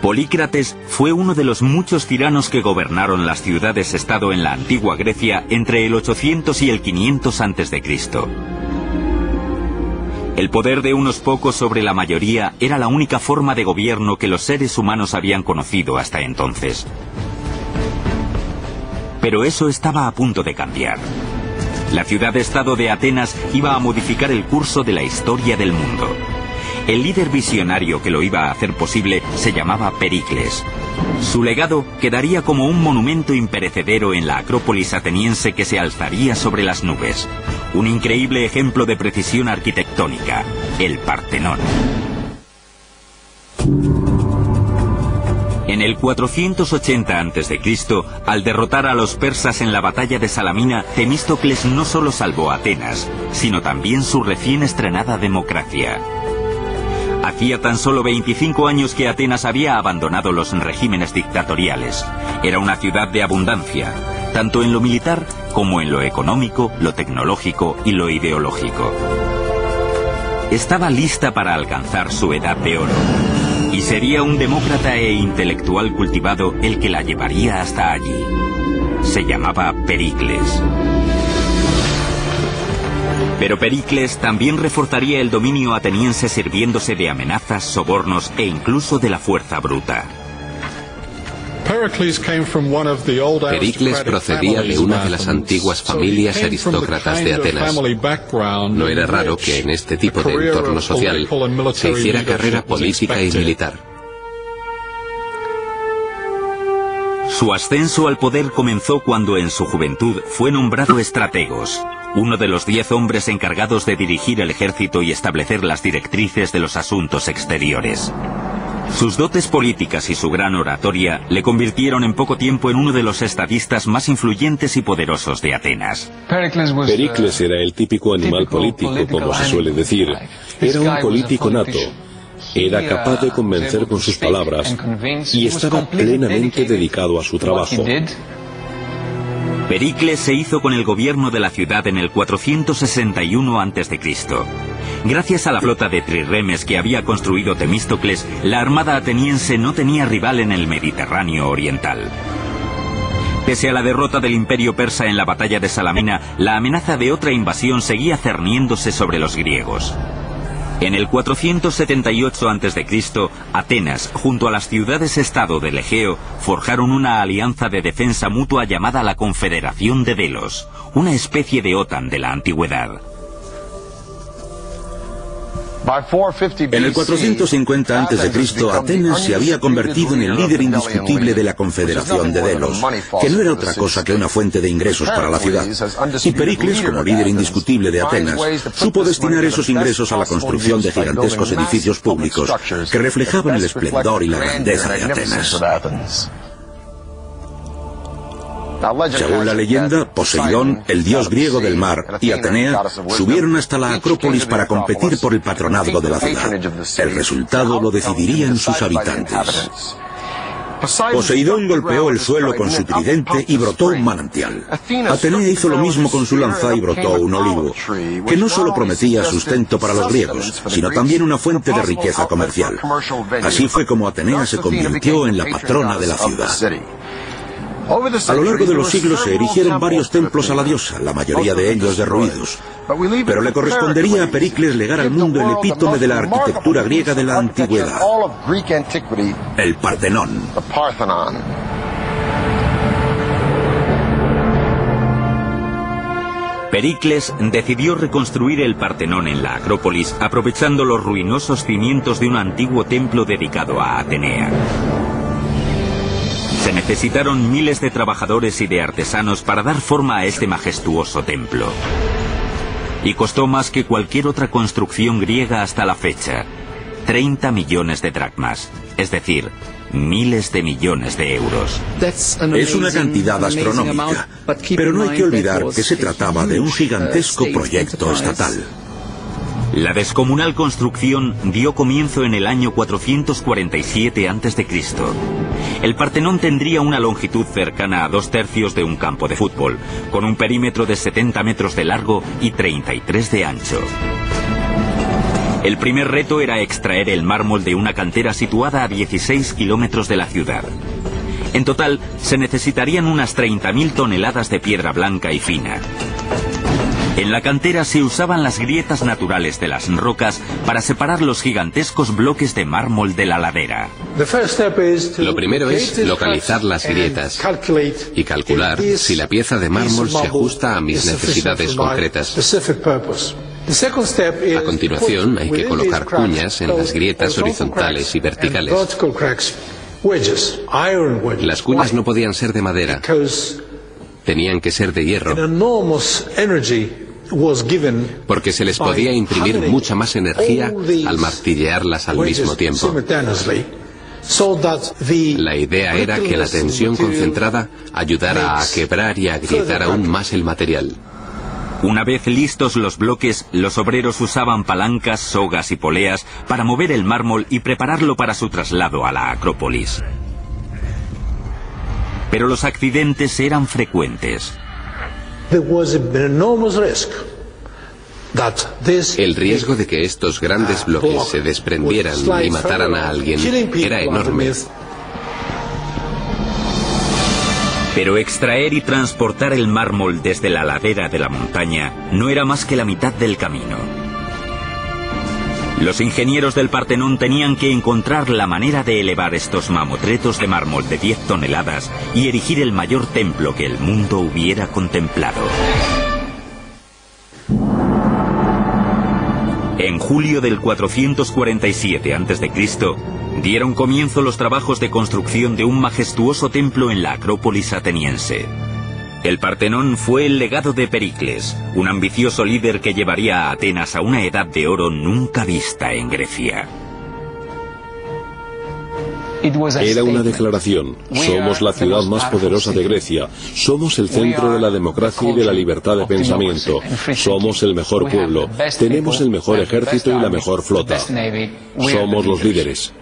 Polícrates fue uno de los muchos tiranos que gobernaron las ciudades-estado en la antigua Grecia entre el 800 y el 500 a.C. El poder de unos pocos sobre la mayoría era la única forma de gobierno que los seres humanos habían conocido hasta entonces. Pero eso estaba a punto de cambiar. La ciudad-estado de Atenas iba a modificar el curso de la historia del mundo. El líder visionario que lo iba a hacer posible se llamaba Pericles. Su legado quedaría como un monumento imperecedero en la Acrópolis ateniense que se alzaría sobre las nubes. Un increíble ejemplo de precisión arquitectónica, el Partenón. En el 480 a.C., al derrotar a los persas en la batalla de Salamina, Temístocles no solo salvó a Atenas, sino también su recién estrenada democracia. Hacía tan solo 25 años que Atenas había abandonado los regímenes dictatoriales. Era una ciudad de abundancia, tanto en lo militar como en lo económico, lo tecnológico y lo ideológico. Estaba lista para alcanzar su edad de oro, y sería un demócrata e intelectual cultivado el que la llevaría hasta allí. Se llamaba Pericles. Pero Pericles también reforzaría el dominio ateniense sirviéndose de amenazas, sobornos e incluso de la fuerza bruta. Pericles procedía de una de las antiguas familias aristócratas de Atenas. No era raro que en este tipo de entorno social se hiciera carrera política y militar. Su ascenso al poder comenzó cuando en su juventud fue nombrado estrategos, uno de los 10 hombres encargados de dirigir el ejército y establecer las directrices de los asuntos exteriores. Sus dotes políticas y su gran oratoria le convirtieron en poco tiempo en uno de los estadistas más influyentes y poderosos de Atenas. Pericles era el típico animal político, como se suele decir. Era un político nato. Era capaz de convencer con sus palabras y estaba plenamente dedicado a su trabajo. Pericles se hizo con el gobierno de la ciudad en el 461 a.C. Gracias a la flota de trirremes que había construido Temístocles, la armada ateniense no tenía rival en el Mediterráneo oriental. Pese a la derrota del imperio persa en la batalla de Salamina, la amenaza de otra invasión seguía cerniéndose sobre los griegos. En el 478 a.C., Atenas, junto a las ciudades-estado del Egeo, forjaron una alianza de defensa mutua llamada la Confederación de Delos, una especie de OTAN de la antigüedad. En el 450 a.C., Atenas se había convertido en el líder indiscutible de la Confederación de Delos, que no era otra cosa que una fuente de ingresos para la ciudad. Y Pericles, como líder indiscutible de Atenas, supo destinar esos ingresos a la construcción de gigantescos edificios públicos que reflejaban el esplendor y la grandeza de Atenas. Según la leyenda, Poseidón, el dios griego del mar, y Atenea subieron hasta la Acrópolis para competir por el patronazgo de la ciudad. El resultado lo decidirían sus habitantes. Poseidón golpeó el suelo con su tridente y brotó un manantial. Atenea hizo lo mismo con su lanza y brotó un olivo, que no solo prometía sustento para los griegos, sino también una fuente de riqueza comercial. Así fue como Atenea se convirtió en la patrona de la ciudad. A lo largo de los siglos se erigieron varios templos a la diosa, la mayoría de ellos derruidos. Pero le correspondería a Pericles legar al mundo el epítome de la arquitectura griega de la antigüedad, el Partenón. Pericles decidió reconstruir el Partenón en la Acrópolis, aprovechando los ruinosos cimientos de un antiguo templo dedicado a Atenea. Se necesitaron miles de trabajadores y de artesanos para dar forma a este majestuoso templo. Y costó más que cualquier otra construcción griega hasta la fecha: 30 millones de dracmas, es decir, miles de millones de euros. Es una cantidad astronómica, pero no hay que olvidar que se trataba de un gigantesco proyecto estatal. La descomunal construcción dio comienzo en el año 447 a.C. El Partenón tendría una longitud cercana a 2/3 de un campo de fútbol, con un perímetro de 70 metros de largo y 33 de ancho. El primer reto era extraer el mármol de una cantera situada a 16 kilómetros de la ciudad. En total, se necesitarían unas 30.000 toneladas de piedra blanca y fina. En la cantera se usaban las grietas naturales de las rocas para separar los gigantescos bloques de mármol de la ladera. Lo primero es localizar las grietas y calcular si la pieza de mármol se ajusta a mis necesidades concretas. A continuación, hay que colocar cuñas en las grietas horizontales y verticales. Las cuñas no podían ser de madera, tenían que ser de hierro, porque se les podía imprimir mucha más energía al martillearlas al mismo tiempo. La idea era que la tensión concentrada ayudara a quebrar y a agrietar aún más el material. Una vez listos los bloques, los obreros usaban palancas, sogas y poleas para mover el mármol y prepararlo para su traslado a la Acrópolis. Pero los accidentes eran frecuentes. El riesgo de que estos grandes bloques se desprendieran y mataran a alguien era enorme. Pero extraer y transportar el mármol desde la ladera de la montaña no era más que la mitad del camino. Los ingenieros del Partenón tenían que encontrar la manera de elevar estos mamotretos de mármol de 10 toneladas y erigir el mayor templo que el mundo hubiera contemplado. En julio del 447 a.C., dieron comienzo los trabajos de construcción de un majestuoso templo en la Acrópolis ateniense. El Partenón fue el legado de Pericles, un ambicioso líder que llevaría a Atenas a una edad de oro nunca vista en Grecia. Era una declaración. Somos la ciudad más poderosa de Grecia. Somos el centro de la democracia y de la libertad de pensamiento. Somos el mejor pueblo. Tenemos el mejor ejército y la mejor flota. Somos los líderes.